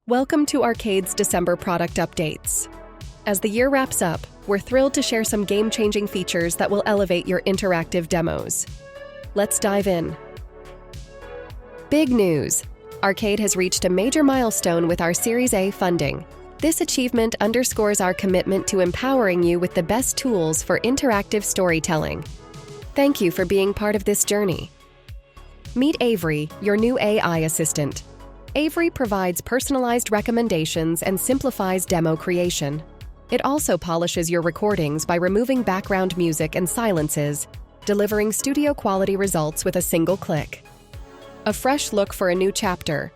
Welcome to Arcade's December product updates. As the year wraps up, we're thrilled to share some game-changing features that will elevate your interactive demos. Let's dive in. Big news! Arcade has reached a major milestone with our Series A funding. This achievement underscores our commitment to empowering you with the best tools for interactive storytelling. Thank you for being part of this journey. Meet Avery, your new AI assistant. Avery provides personalized recommendations and simplifies demo creation. It also polishes your recordings by removing background music and silences, delivering studio-quality results with a single click. A fresh look for a new chapter.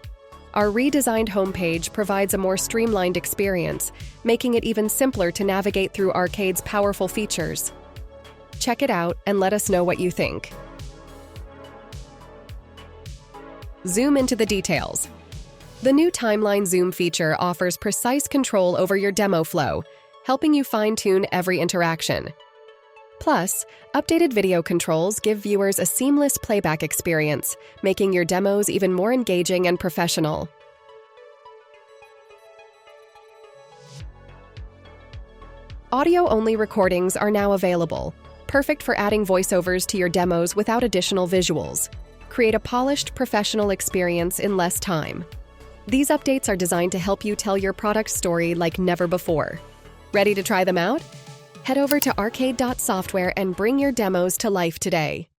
Our redesigned homepage provides a more streamlined experience, making it even simpler to navigate through Arcade's powerful features. Check it out and let us know what you think. Zoom into the details. The new timeline zoom feature offers precise control over your demo flow, helping you fine-tune every interaction. Plus, updated video controls give viewers a seamless playback experience, making your demos even more engaging and professional. Audio-only recordings are now available, perfect for adding voiceovers to your demos without additional visuals. Create a polished, professional experience in less time. These updates are designed to help you tell your product story like never before. Ready to try them out? Head over to arcade.software and bring your demos to life today.